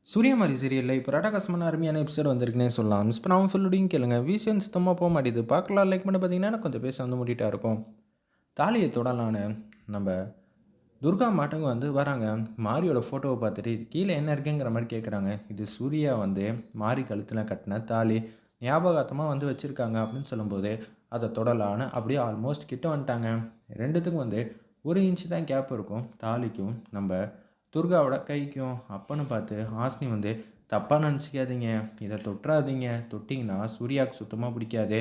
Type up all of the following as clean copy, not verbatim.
சூரியமாரி சீரியல்ல இப்போ ராடகாசமான அருமையான எபிசோட் வந்திருக்குன்னே சொல்லலாம். மிஸ் பண்ணாம ஃபுல்லோடையும் கேளுங்க. வீசியம் சுத்தமா போ மாட்டேது. பார்க்கலாம் லைக் பண்ணி பார்த்தீங்கன்னா, எனக்கு கொஞ்சம் பேச வந்து மூடிட்டா இருக்கும். தாலிய தொடலான்னு நம்ப துர்கா மாட்டுங்க வந்து வராங்க. மாரியோட ஃபோட்டோவ பார்த்துட்டு, கீழ என்ன இருக்குங்கிற மாரி கேட்குறாங்க. இது சூர்யா வந்து மாரி கழுத்துல கட்டின தாலி. ஞாபகார்த்தமா வந்து வச்சிருக்காங்க அப்படின்னு சொல்லும்போது, அத தொடலான்னு அப்படியே ஆல்மோஸ்ட் கிட்ட வந்துட்டாங்க. 2த்துக்கும் வந்து 1 இன்ச் தான் கேப் இருக்கும். தாலிக்கும், நம்ப துர்காவோட கைக்கும். அப்பன்னு பார்த்து ஹாசினி வந்து, "தப்பா நெனச்சுக்காதீங்க. இத தொட்றாதீங்க. தொட்டீங்கன்னா சூர்யாவுக்கு சுத்தமா பிடிக்காது.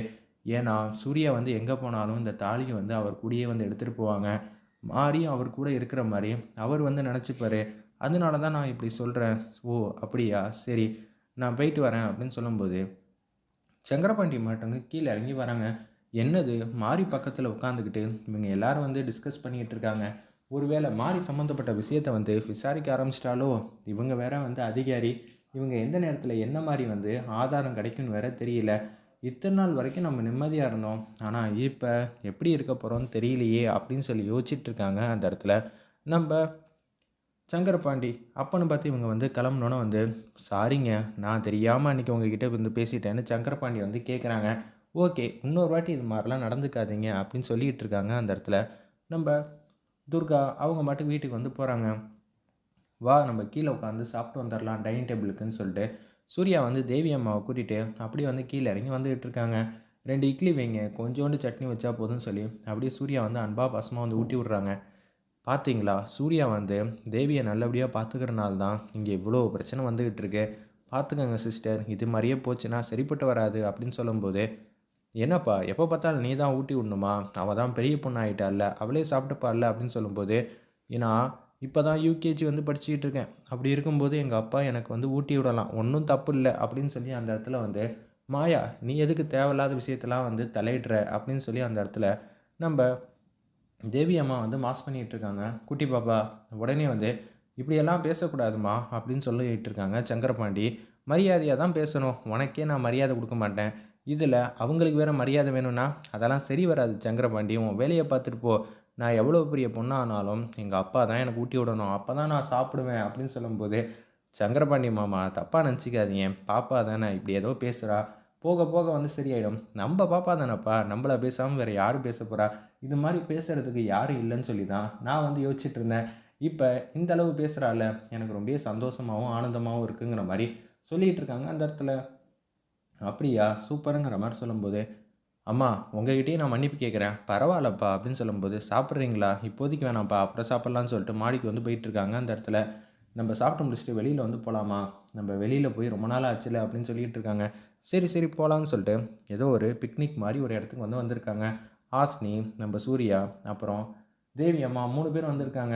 ஏன்னா, சூர்யா வந்து எங்க போனாலும் இந்த தாலிய வந்து அவர் கூடயே வந்து எடுத்துட்டு போவாங்க. மாரியும் அவர் கூட இருக்கிற மாரி அவர் வந்து நெனச்சுப்பாரு. அதனால தான் நான் இப்படி சொல்றேன்." "ஓ! அப்படியா? சரி. நான் போயிட்டு வரேன்." அப்படின்னு சொல்லும்போது, சங்கரபாண்டி மாட்டவங்க கீழ இறங்கி வராங்க. என்னது மாரி பக்கத்துல உட்காந்துக்கிட்டு இவங்க எல்லாரும் வந்து டிஸ்கஸ் பண்ணிட்டு இருக்காங்க. ஒருவேளை மாரி சம்மந்தப்பட்ட விஷயத்த வந்து விசாரிக்க ஆரம்பிச்சிட்டாலோ, இவங்க வேற வந்து அதிகாரி. இவங்க எந்த நேரத்துல என்ன மாரி வந்து ஆதாரம் கிடைக்கும்னு வேற தெரியல. இத்தன நாள் வரைக்கும் நம்ம நிம்மதியா இருந்தோம். ஆனா இப்ப எப்படி இருக்க போறோம்னு தெரியலையே அப்படின்னு சொல்லி யோசிச்சுட்டு இருக்காங்க அந்த இடத்துல. நம்ப சங்கரபாண்டி. அப்பன்னு பார்த்து இவங்க வந்து கிளம்புனோனே வந்து, "சாரிங்க. நான் தெரியாம அன்னைக்கு உங்ககிட்ட வந்து பேசிட்டேன்னு" சங்கரபாண்டி வந்து கேட்குறாங்க. "ஓகே. இன்னொரு வாட்டி இது மாரிலாம் நடந்துக்காதீங்க" அப்படின்னு சொல்லிட்டு இருக்காங்க அந்த இடத்துல. நம்ப துர்கா அவங்க பாட்டுக்கு வீட்டுக்கு வந்து போறாங்க. "வா நம்ம கீழ உட்காந்து சாப்பிட்டு வந்துரலாம் டைனிங் டேபிளுக்குன்னு" சொல்லிட்டு, சூர்யா வந்து தேவி அம்மாவ கூட்டிட்டு அப்படியே வந்து கீழ இறங்கி வந்துகிட்டு இருக்காங்க. "2 இட்லி வைங்க. கொஞ்சோண்டு சட்னி வச்சா போதும்ன்னு" சொல்லி, அப்படியே சூர்யா வந்து அன்பா பாசமா வந்து ஊட்டி விடுறாங்க. பார்த்தீங்களா, சூர்யா வந்து தேவிய நல்லபடியா பார்த்துக்கிறனால தான், இங்க இவ்ளோ பிரச்சனை வந்துகிட்டு இருக்கு. பார்த்துக்கங்க சிஸ்டர். இது மாரியே போச்சுன்னா சரிப்பட்டு வராது அப்படின்னு சொல்லும்போது, என்னப்பா எப்போ பார்த்தாலும் நீ தான் ஊட்டி விடணுமா? அவ தான் பெரிய பொண்ணு ஆயிட்டால்ல. அவளே சாப்பிட்டுப்பால்ல அப்படின்னு சொல்லும்போது, ஏன்னா இப்ப தான் யுகேஜி வந்து படிச்சுக்கிட்டு இருக்கேன். அப்படி இருக்கும்போது எங்க அப்பா எனக்கு வந்து ஊட்டி விடலாம். ஒண்ணும் தப்பு இல்ல அப்படின்னு சொல்லி அந்த இடத்துல வந்து, மாயா நீ எதுக்கு தேவையில்லாத விஷயத்தலாம் வந்து தலையிடுற? அப்படின்னு சொல்லி அந்த இடத்துல நம்ப தேவி அம்மா வந்து மாஸ் பண்ணிட்டு இருக்காங்க. "குட்டி பாப்பா, உடனே வந்து இப்படியெல்லாம் பேசக்கூடாதும்மா" அப்படின்னு சொல்லிட்டு இருக்காங்க சங்கரபாண்டி. "மரியாதையா தான் பேசணும். உனக்கே நான் மரியாதை குடுக்க மாட்டேன். இதில அவங்களுக்கு வேற மரியாதை வேணும்னா, அதெல்லாம் சரி வராது சங்கரபாண்டி. உன் வேலைய பார்த்துட்டு போ. நான் எவ்வளோ பெரிய பொண்ணானாலும் எங்க அப்பா தான் எனக்கு ஊட்டி விடணும். அப்பதான் நான் சாப்பிடுவேன்" அப்படின்னு சொல்லும்போது, "சங்கரபாண்டி மாமா தப்பா நெனச்சுக்காதீங்க. பாப்பா தானே இப்படி ஏதோ பேசுறா. போக போக வந்து சரியாயிடும். நம்ப பாப்பா தானப்பா. நம்பள பேசாம வேற யாரு பேசப்போறா? இது மாரி பேசுறதுக்கு யாரும் இல்லன்னு சொல்லி தான் நான் வந்து யோசிச்சுட்டு இருந்தேன். இப்ப இந்த அளவு பேசுறால்ல, எனக்கு ரொம்பவே சந்தோஷமாவும், ஆனந்தமாவும் இருக்குங்கிற மாரி சொல்லிட்டு இருக்காங்க அந்த இடத்துல. "அப்படியா? சூப்பருங்கிற" மாரி சொல்லும்போது, "அம்மா உங்ககிட்டயே நான் மன்னிப்பு கேட்கிறேன். பரவால்லப்பா" அப்படின்னு சொல்லும்போது, "சாப்பிடுறீங்களா? இப்போதைக்கு வேணாம்ப்பா. அப்புறம் சாப்பிடலாம்ன்னு" சொல்லிட்டு மாடிக்கு வந்து போயிட்டு இருக்காங்க அந்த இடத்துல. "நம்ப சாப்பிட்டு முடிச்சுட்டு வெளியில வந்து போலாமா? நம்ப வெளியில போய் ரொம்ப நாள் ஆச்சுல்ல" அப்படின்னு சொல்லிட்டு இருக்காங்க. சரி, சரி போலான்னு சொல்லிட்டு, ஏதோ ஒரு பிக்னிக் மாரி ஒரு இடத்துக்கு வந்து வந்திருக்காங்க. ஹாசினி, நம்ப சூர்யா, அப்புறம் தேவி அம்மா 3 பேரும் வந்திருக்காங்க.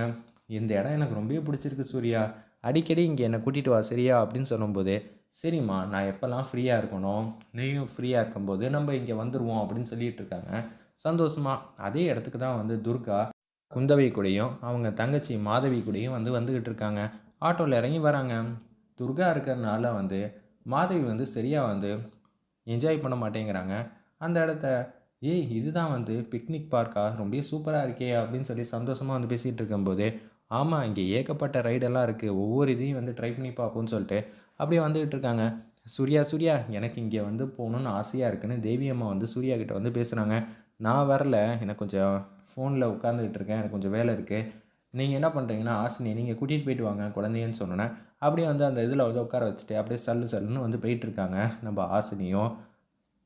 "இந்த இடம் எனக்கு ரொம்பவே பிடிச்சிருக்கு சூர்யா. அடிக்கடி இங்க என்ன கூட்டிட்டு வா சரியா?" அப்படின்னு சொல்லும்போது, "சரிம்மா நான் எப்பலாம் ஃப்ரீயா இருக்கனோ, நீயும் ஃப்ரீயா இருக்கும்போது நம்ப இங்க வந்துருவோம்" அப்படின்னு சொல்லிட்டு இருக்காங்க. சந்தோஷமா. அதே இடத்துக்கு தான் வந்து துர்கா, குந்தவை கூடயும், அவங்க தங்கச்சி மாதவி கூடயும் வந்து வந்துகிட்டு இருக்காங்க. ஆட்டோல இறங்கி வராங்க. துர்கா இருக்கிறனால வந்து மாதவி வந்து சரியா வந்து என்ஜாய் பண்ண மாட்டேங்கிறாங்க. அந்த இடத்த, "ஏய் இதுதான் வந்து பிக்னிக் பார்க்கா? ரொம்பவே சூப்பரா இருக்கே!" அப்படின்னு சொல்லி சந்தோஷமா வந்து பேசிட்டு இருக்கும்போது, "ஆமா இங்க ஏகப்பட்ட ரைடெல்லாம் இருக்கு. ஒவ்வொரு இதையும் வந்து ட்ரை பண்ணி பார்ப்போம்ன்னு" சொல்லிட்டு அப்படியே வந்துகிட்டு இருக்காங்க. "சூர்யா, சூர்யா எனக்கு இங்க வந்து போணும்னு ஆசையா இருக்குன்னு" தேவி அம்மா வந்து சூர்யா கிட்ட வந்து பேசுறாங்க. "நான் வரல. எனக்கு கொஞ்சம் ஃபோன்ல உட்காந்துக்கிட்டு இருக்கேன். எனக்கு கொஞ்சம் வேலை இருக்கு. நீங்க என்ன பண்றீங்கன்னா, ஹாசினி நீங்க கூட்டிட்டு போயிட்டு வாங்க குழந்தையன்னு" சொன்னோனே, அப்படியே வந்து அந்த இதில வந்து உட்கார வச்சுட்டு, அப்படியே சல்லு சல்லுன்னு வந்து போயிட்டுருக்காங்க. நம்ப ஹாசினியும்,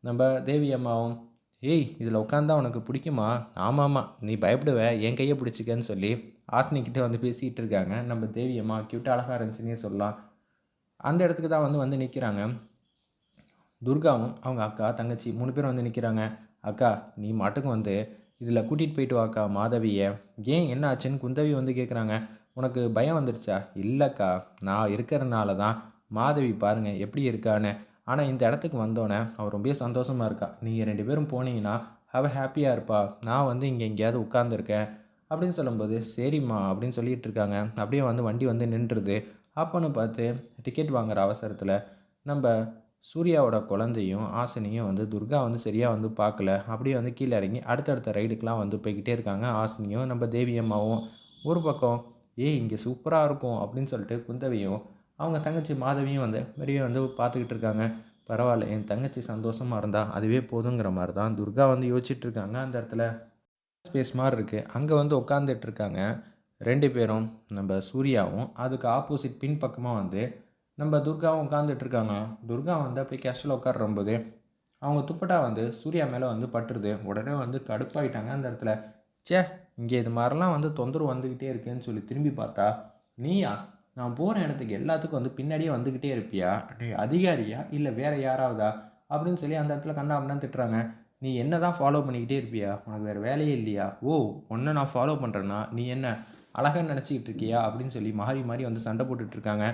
நம்ப தேவி அம்மாவும். "ஏய்! இதில உட்காந்தா உனக்கு புடிக்குமா? ஆமாமா. நீ பயப்படுவ. என் கைய புடிச்சுக்கன்னு" சொல்லி ஹாசினி கிட்ட வந்து பேசிட்டு இருக்காங்க. நம்ம தேவி அம்மா கியூட்டா அழகா இருந்துச்சுன்னே சொல்லலாம். அந்த இடத்துக்கு தான் வந்து வந்து நிக்கிறாங்க. துர்காவும், அவங்க அக்கா, தங்கச்சி 3 பேரும் வந்து நிக்கிறாங்க. "அக்கா, நீ மாட்டுக்கு வந்து இதில கூட்டிட்டு போயிட்டு வாக்கா மாதவிய." "ஏன் என்ன ஆச்சுன்னு?" குந்தவி வந்து கேட்குறாங்க. "உனக்கு பயம் வந்துருச்சா?" "இல்லக்கா, நான் இருக்கிறனால தான் மாதவி பாருங்க எப்படி இருக்கான்னு. ஆனா இந்த இடத்துக்கு வந்தோனே அவ ரொம்பவே சந்தோஷமா இருக்கா. நீங்க 2 பேரும் போனீங்கன்னா, அவ ஹேப்பியா இருப்பா. நான் வந்து இங்க எங்கேயாவது உட்கார்ந்துருக்கேன்." அப்படின்னு சொல்லும்போது, "சரிம்மா" அப்படின்னு சொல்லிட்டு இருக்காங்க. அப்படியே வந்து வண்டி வந்து நின்றுது. அப்பன்னு பார்த்து டிக்கெட் வாங்குற அவசரத்தில, நம்ப சூர்யாவோட குழந்தையும், ஹாசினியும் வந்து துர்கா வந்து சரியா வந்து பார்க்கல. அப்படியே வந்து கீழ இறங்கி அடுத்தடுத்த ரைடுக்குலாம் வந்து போய்க்கிட்டே இருக்காங்க. ஹாசினியும், நம்ம தேவி அம்மாவும். ஒரு பக்கம், "ஏய் இங்க சூப்பரா இருக்கும்" அப்படின்னு சொல்லிட்டு குந்தவியும், அவங்க தங்கச்சி மாதவியும் வந்து வெளியே வந்து பார்த்துக்கிட்டு இருக்காங்க. பரவாயில்ல, என் தங்கச்சி சந்தோஷமாக இருந்தா அதுவே போதுங்கிற மாதிரி தான் துர்கா வந்து யோசிச்சுட்டு இருக்காங்க. அந்த இடத்துல ஸ்பேஸ் மாதிரி இருக்குது. அங்கே வந்து உட்காந்துட்டு இருக்காங்க 2 பேரும். நம்ம சூர்யாவும் அதுக்கு ஆப்போசிட் பின்பக்கமாக வந்து நம்ம துர்காவும் உட்காந்துட்டு இருக்காங்க. துர்கா வந்து அப்படியே கேஷுவலாக உட்காரும்போது அவங்க துப்பட்டா வந்து சூர்யா மேலே வந்து பட்டுருது. உடனே வந்து கடுப்பாயிட்டாங்க அந்த இடத்துல. ச்சே, இங்கே இது மாதிரிலாம் வந்து தொந்தரவு வந்துக்கிட்டே இருக்கேன்னு சொல்லி திரும்பி பார்த்தா, நீயா? நான் போகிற இடத்துக்கு எல்லாத்துக்கும் வந்து பின்னாடியே வந்துக்கிட்டே இருப்பியா? நீ அதிகாரியா இல்லை வேற யாராவதா? அப்படின்னு சொல்லி அந்த இடத்துல கண்ணா அப்படின்னு திட்டுறாங்க. நீ என்ன தான் ஃபாலோ பண்ணிக்கிட்டே இருப்பியா? உனக்கு வேறு வேலையே இல்லையா? ஓ, உன்னை நான் ஃபாலோ பண்ணுறேன்னா நீ என்ன அழகாக நினச்சிக்கிட்டு இருக்கியா? அப்படின்னு சொல்லி மாறி மாறி வந்து சண்டை போட்டுட்டு இருக்காங்க.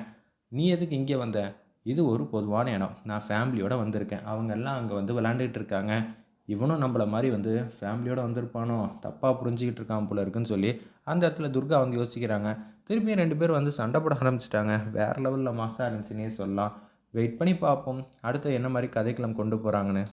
நீ எதுக்கு இங்கே வந்த? இது ஒரு பொதுவான இடம். நான் ஃபேமிலியோடு வந்திருக்கேன். அவங்க எல்லாம் அங்கே வந்து விளாண்டுட்டு இருக்காங்க. இவனும் நம்மள மாதிரி வந்து ஃபேமிலியோடு வந்திருப்பானோ, தப்பாக புரிஞ்சுக்கிட்டு இருக்கான் போல இருக்குன்னு சொல்லி அந்த இடத்துல துர்கா வந்து யோசிக்கிறாங்க. திருப்பியும் 2 பேரும் வந்து சண்டை போட ஆரம்பிச்சிட்டாங்க. வேறு லெவலில் மாசாக இருந்துச்சுன்னே சொல்லலாம். வெயிட் பண்ணி பார்ப்போம் அடுத்து என்ன மாதிரி கதைக்களம் கொண்டு போகிறாங்கன்னு.